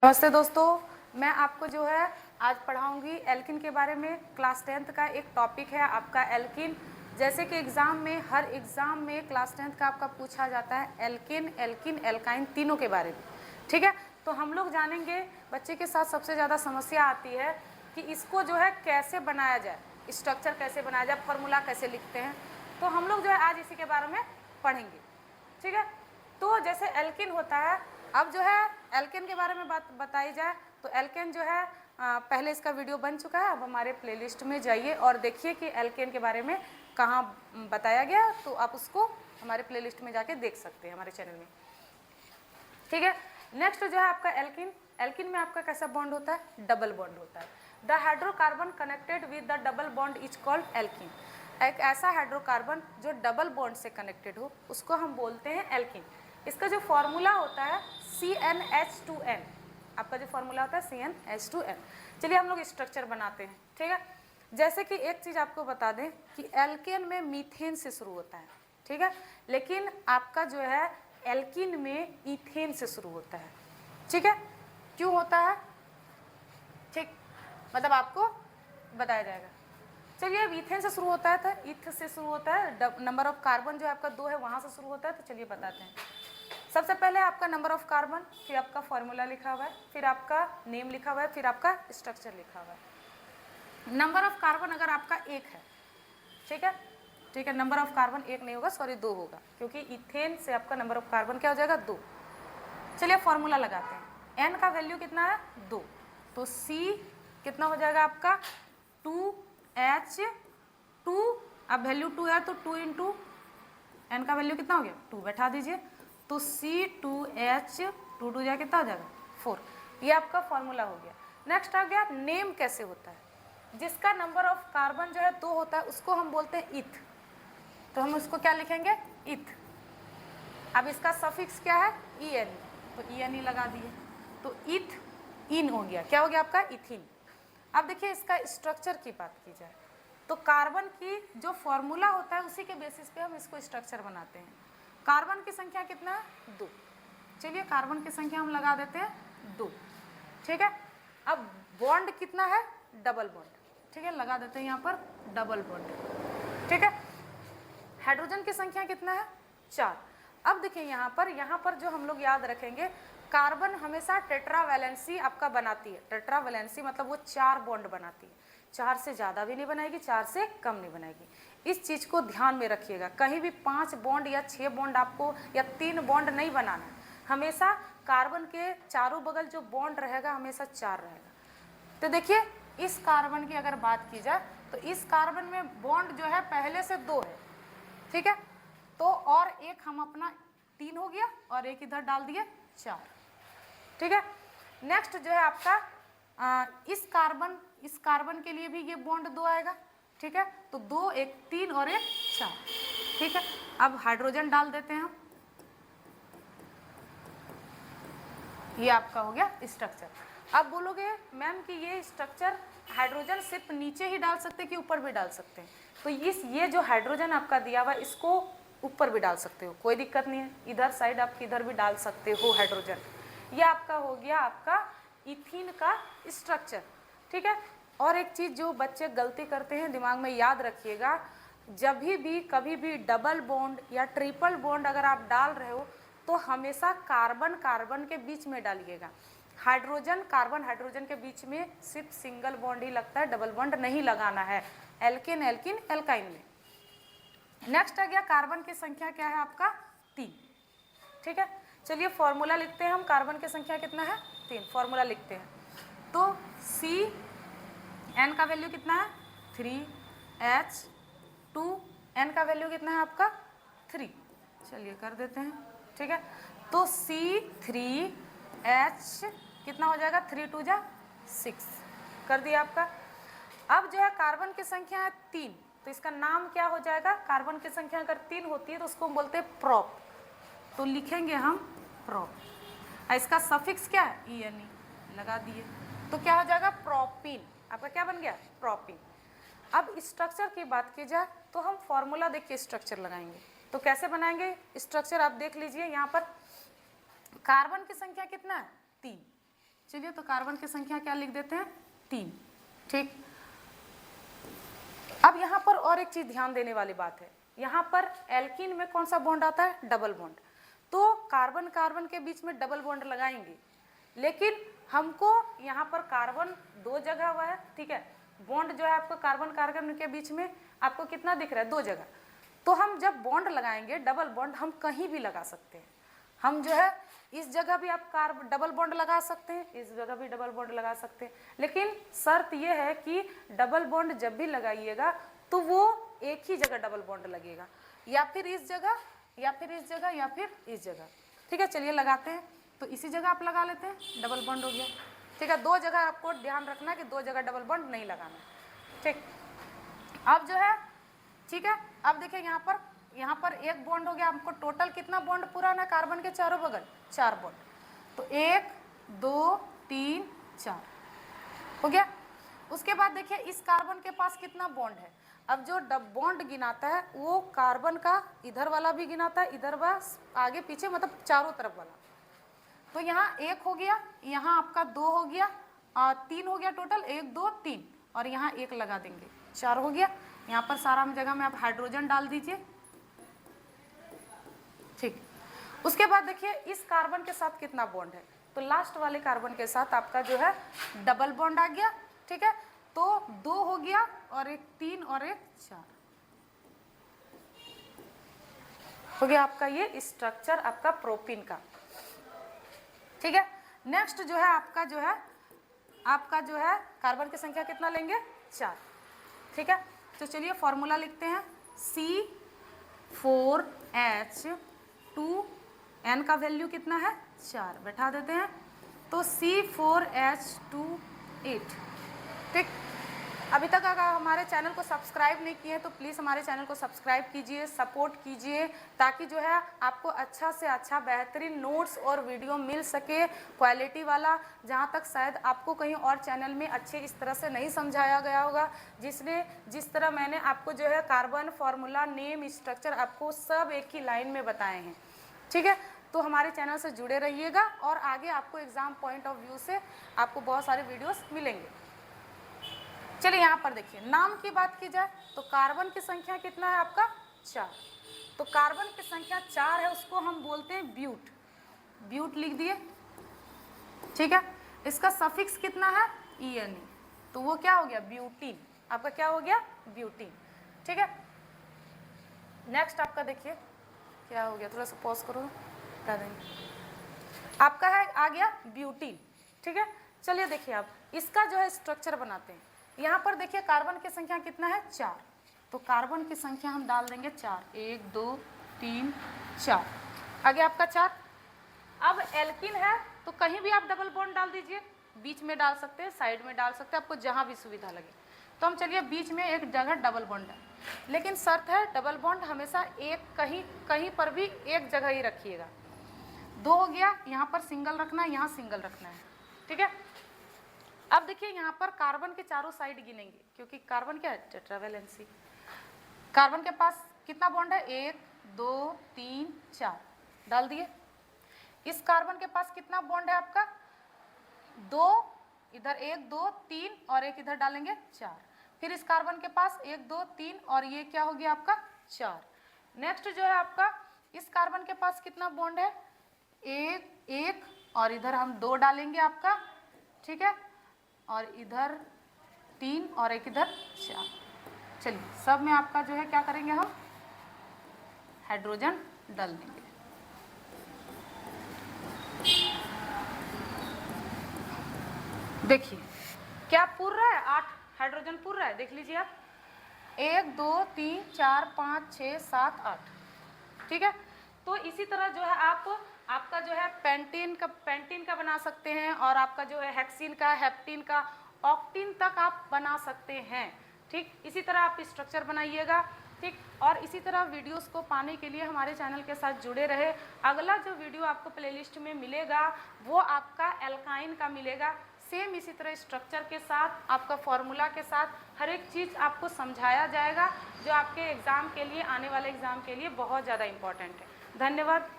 नमस्ते दोस्तों, मैं आपको जो है आज पढ़ाऊंगी एल्किन के बारे में। क्लास 10th का एक टॉपिक है आपका एल्किन। जैसे कि एग्ज़ाम में हर एग्ज़ाम में क्लास 10th का आपका पूछा जाता है एल्किन, एल्किन, एल्काइन तीनों के बारे में। ठीक है, तो हम लोग जानेंगे। बच्चे के साथ सबसे ज़्यादा समस्या आती है कि इसको जो है कैसे बनाया जाए, स्ट्रक्चर कैसे बनाया जाए, फॉर्मूला कैसे लिखते हैं। तो हम लोग जो है आज इसी के बारे में पढ़ेंगे। ठीक है, तो जैसे एल्किन होता है, अब जो है एल्केन के बारे में बात बताई जाए तो एल्केन जो है पहले इसका वीडियो बन चुका है। अब हमारे प्लेलिस्ट में जाइए और देखिए कि एल्केन के बारे में कहाँ बताया गया, तो आप उसको हमारे प्लेलिस्ट में जाके देख सकते हैं हमारे चैनल में। ठीक है, नेक्स्ट जो है आपका एल्किन। एल्किन में आपका कैसा बॉन्ड होता है? डबल बॉन्ड होता है। The hydrocarbon connected with the double bond is called alkene. एक ऐसा हाइड्रोकार्बन जो डबल बॉन्ड से कनेक्टेड हो उसको हम बोलते हैं एल्किन। इसका जो फॉर्मूला होता है CnH2n, आपका जो फॉर्मूला होता है CnH2n। चलिए हम लोग स्ट्रक्चर बनाते हैं। ठीक है, जैसे कि एक चीज़ आपको बता दें कि एल्केन में मीथेन से शुरू होता है। ठीक है, लेकिन आपका जो है एल्किन में इथेन से शुरू होता है। ठीक है, क्यों होता है? ठीक, मतलब आपको बताया जाएगा। चलिए, अब इथेन से शुरू होता है तो इथ से शुरू होता है। नंबर ऑफ कार्बन जो है आपका 2 है, वहाँ से शुरू होता है। तो चलिए बताते हैं। सबसे पहले आपका नंबर ऑफ कार्बन, फिर आपका फॉर्मूला लिखा हुआ है, फिर आपका नेम लिखा हुआ है, फिर आपका स्ट्रक्चर लिखा हुआ है। नंबर ऑफ कार्बन अगर आपका 1 है, ठीक है, ठीक है, नंबर ऑफ कार्बन 1 नहीं होगा, सॉरी 2 होगा, क्योंकि इथेन से आपका नंबर ऑफ कार्बन क्या हो जाएगा? 2। चलिए फॉर्मूला लगाते हैं। एन का वैल्यू कितना है? 2। तो सी कितना हो जाएगा आपका? 2H2। अब वैल्यू 2 है तो 2 इंटू एन का वैल्यू कितना हो गया? 2 बैठा दीजिए। तो C2H2 2 जाए कितना हो जाएगा? 4। ये आपका फॉर्मूला हो गया। नेक्स्ट आ गया नेम कैसे होता है। जिसका नंबर ऑफ कार्बन जो है 2 होता है उसको हम बोलते हैं इथ। तो हम उसको क्या लिखेंगे? इथ। अब इसका सफिक्स क्या है? EN, तो ENE लगा दिए। तो इथ इन हो गया। क्या हो गया आपका? इथिन। अब देखिए इसका स्ट्रक्चर की बात की जाए तो कार्बन की जो फॉर्मूला होता है उसी के बेसिस पे हम इसको स्ट्रक्चर बनाते हैं। कार्बन की संख्या कितना है? 2। चलिए कार्बन की संख्या हम लगा देते हैं 2। ठीक है, अब बॉन्ड कितना है? Double bond. ठीक है, लगा देते हैं यहाँ पर डबल बॉन्ड। ठीक है, हाइड्रोजन की संख्या कितना है? 4। अब देखिए यहाँ पर जो हम लोग याद रखेंगे, कार्बन हमेशा टेट्रावैलेंसी आपका बनाती है। टेट्रावैलेंसी मतलब वो 4 बॉन्ड बनाती है। 4 से ज़्यादा भी नहीं बनाएगी, 4 से कम नहीं बनाएगी। इस चीज़ को ध्यान में रखिएगा। कहीं भी 5 बॉन्ड या 6 बॉन्ड आपको या 3 बॉन्ड नहीं बनाना है। हमेशा कार्बन के चारों बगल जो बॉन्ड रहेगा हमेशा 4 रहेगा। तो देखिए इस कार्बन की अगर बात की जाए तो इस कार्बन में बॉन्ड जो है पहले से 2 है। ठीक है, तो और एक हम अपना 3 हो गया और एक इधर डाल दिए 4। ठीक है, नेक्स्ट जो है आपका इस कार्बन के लिए भी ये बॉन्ड 2 आएगा। ठीक है, तो 2, एक 3 और एक 4। ठीक है, अब हाइड्रोजन डाल देते हैं हम। ये आपका हो गया स्ट्रक्चर। अब बोलोगे मैम कि ये स्ट्रक्चर हाइड्रोजन सिर्फ नीचे ही डाल सकते हैं कि ऊपर भी डाल सकते हैं? तो ये जो हाइड्रोजन आपका दिया हुआ इसको ऊपर भी डाल सकते हो, कोई दिक्कत नहीं है। इधर साइड आप किधर भी डाल सकते हो हाइड्रोजन। ये आपका हो गया आपका इथीन का स्ट्रक्चर। ठीक है, और एक चीज़ जो बच्चे गलती करते हैं, दिमाग में याद रखिएगा, जब भी कभी भी डबल बॉन्ड या ट्रिपल बॉन्ड अगर आप डाल रहे हो तो हमेशा कार्बन कार्बन के बीच में डालिएगा। हाइड्रोजन कार्बन हाइड्रोजन के बीच में सिर्फ सिंगल बॉन्ड ही लगता है, डबल बॉन्ड नहीं लगाना है एल्केन, एल्किन, एल्काइन में। नेक्स्ट आ गया कार्बन की संख्या क्या है आपका? 3। ठीक है, चलिए फॉर्मूला लिखते हैं हम। कार्बन की संख्या कितना है? 3। फॉर्मूला लिखते हैं तो CN का वैल्यू कितना है? 3H2। N का वैल्यू कितना है आपका? 3। चलिए कर देते हैं। ठीक है, तो C3H कितना हो जाएगा? 3 2 जा 6 कर दिया आपका। अब जो है कार्बन की संख्या है 3, तो इसका नाम क्या हो जाएगा? कार्बन की संख्या अगर 3 होती है तो उसको हम बोलते हैं प्रोप। तो लिखेंगे हम प्रोप। इसका सफिक्स क्या है? ENE लगा दिए। तो क्या हो जाएगा? प्रोपीन। आपका क्या बन गया? प्रोपीन। अब स्ट्रक्चर की बात की जाए तो हम फॉर्मूला देख के स्ट्रक्चर लगाएंगे। तो कैसे बनाएंगे स्ट्रक्चर? आप देख लीजिए यहाँ पर कार्बन की संख्या कितना है? 3। चलिए तो कार्बन की संख्या क्या लिख देते हैं, 3। ठीक, अब यहाँ पर और एक चीज ध्यान देने वाली बात है, यहाँ पर एल्कीन में कौन सा बॉन्ड आता है, डबल बॉन्ड। तो कार्बन कार्बन के बीच में डबल बॉन्ड लगाएंगे, लेकिन हमको यहाँ पर कार्बन 2 जगह हुआ है, ठीक है, बॉन्ड जो है आपको कार्बन कार्बन के बीच में आपको कितना दिख रहा है, 2 जगह। तो हम जब बॉन्ड लगाएंगे डबल बॉन्ड, हम कहीं भी लगा सकते हैं। हम जो है इस जगह भी आप डबल बॉन्ड लगा सकते हैं, इस जगह भी डबल बॉन्ड लगा सकते हैं, लेकिन शर्त यह है कि डबल बॉन्ड जब भी लगाइएगा तो वो एक ही जगह डबल बॉन्ड लगेगा, या फिर इस जगह, या फिर इस जगह, या फिर इस जगह। ठीक है, चलिए लगाते हैं। तो इसी जगह आप लगा लेते हैं, डबल बॉन्ड हो गया। ठीक है, 2 जगह आपको ध्यान रखना है कि 2 जगह डबल बॉन्ड नहीं लगाना। ठीक, अब जो है, ठीक है, अब देखिए यहाँ पर एक बॉन्ड हो गया। हमको टोटल कितना बॉन्ड पूरा ना कार्बन के चारों बगल, 4 बॉन्ड। तो 1 2 3 4 हो गया। उसके बाद देखिए इस कार्बन के पास कितना बॉन्ड है। अब जो बॉन्ड गिनाता है वो कार्बन का इधर वाला भी गिनाता है, इधर बस आगे पीछे मतलब चारों तरफ वाला। तो यहाँ 1 हो गया, यहाँ आपका 2 हो गया, 3 हो गया टोटल, 1 2 3, और यहाँ 1 लगा देंगे, 4 हो गया। यहाँ पर सारा जगह में आप हाइड्रोजन डाल दीजिए। ठीक, उसके बाद देखिए इस कार्बन के साथ कितना बॉन्ड है, तो लास्ट वाले कार्बन के साथ आपका जो है डबल बॉन्ड आ गया। ठीक है, तो 2 हो गया, और एक 3 और एक 4 हो गया आपका ये स्ट्रक्चर आपका प्रोपीन का। ठीक है, नेक्स्ट जो है आपका जो है कार्बन की संख्या कितना लेंगे, 4। ठीक है, तो चलिए फॉर्मूला लिखते हैं, C4H2, का वैल्यू कितना है, 4, बैठा देते हैं। तो C4H28। ठीक, अभी तक अगर हमारे चैनल को सब्सक्राइब नहीं किए तो प्लीज़ हमारे चैनल को सब्सक्राइब कीजिए, सपोर्ट कीजिए, ताकि जो है आपको अच्छा से अच्छा बेहतरीन नोट्स और वीडियो मिल सके, क्वालिटी वाला, जहाँ तक शायद आपको कहीं और चैनल में अच्छे इस तरह से नहीं समझाया गया होगा। जिस तरह मैंने आपको जो है कार्बन फार्मूला, नेम, स्ट्रक्चर आपको सब एक ही लाइन में बताए हैं। ठीक है, तो हमारे चैनल से जुड़े रहिएगा, और आगे आपको एग्ज़ाम पॉइंट ऑफ व्यू से आपको बहुत सारे वीडियोस मिलेंगे। चलिए यहाँ पर देखिए, नाम की बात की जाए तो कार्बन की संख्या कितना है आपका, 4। तो कार्बन की संख्या 4 है, उसको हम बोलते हैं ब्यूट। ब्यूट लिख दिए। ठीक है, इसका सफिक्स कितना है, ENE, तो वो क्या हो गया, ब्यूटीन। आपका क्या हो गया, ब्यूटीन। ठीक है, नेक्स्ट आपका देखिए क्या हो गया, थोड़ा सा पॉज करो, बता देंगे। आपका है आ गया ब्यूटीन। ठीक है, चलिए देखिए आप इसका जो है स्ट्रक्चर बनाते हैं। यहाँ पर देखिए कार्बन की संख्या कितना है, 4, तो कार्बन की संख्या हम डाल देंगे 4, 1 2 3 4, आगे आपका 4। अब एल्कीन है तो कहीं भी आप डबल बॉन्ड डाल दीजिए, बीच में डाल सकते हैं, साइड में डाल सकते हैं, आपको जहाँ भी सुविधा लगे। तो हम चलिए बीच में एक जगह डबल बॉन्ड है, लेकिन शर्त है डबल बॉन्ड हमेशा एक कहीं पर भी एक जगह ही रखिएगा। 2 हो गया, यहाँ पर सिंगल रखना है, यहाँ सिंगल रखना है। ठीक है, अब देखिए यहाँ पर कार्बन के चारों साइड गिनेंगे, क्योंकि कार्बन क्या है, टेट्रावेलेंसी। कार्बन के पास कितना बॉन्ड है, 1 2 3 4 डाल दिए। इस कार्बन के पास कितना बॉन्ड है आपका, 2, इधर 1 2 3 और एक इधर डालेंगे 4। फिर इस कार्बन के पास 1 2 3 और ये क्या हो गया आपका 4। नेक्स्ट जो है आपका इस कार्बन के पास कितना बॉन्ड है, 1 और इधर हम 2 डालेंगे आपका। ठीक है, और इधर 3 और एक इधर 4। चलिए सब में आपका जो है क्या करेंगे, हम हाइड्रोजन डाल देंगे। देखिए क्या पूर रहा है, 8 हाइड्रोजन पूर रहा है, देख लीजिए आप, 1 2 3 4 5 6 7 8। ठीक है, तो इसी तरह जो है आपका जो है पेंटीन का बना सकते हैं, और आपका जो है हेक्सीन का, हेप्टीन का, ऑक्टीन तक आप बना सकते हैं। ठीक, इसी तरह आप स्ट्रक्चर बनाइएगा। ठीक, और इसी तरह वीडियोस को पाने के लिए हमारे चैनल के साथ जुड़े रहे। अगला जो वीडियो आपको प्लेलिस्ट में मिलेगा वो आपका एल्काइन का मिलेगा, सेम इसी तरह स्ट्रक्चर के साथ, आपका फॉर्मूला के साथ, हर एक चीज़ आपको समझाया जाएगा, जो आपके एग्ज़ाम के लिए, आने वाले एग्ज़ाम के लिए बहुत ज़्यादा इम्पॉर्टेंट है। धन्यवाद।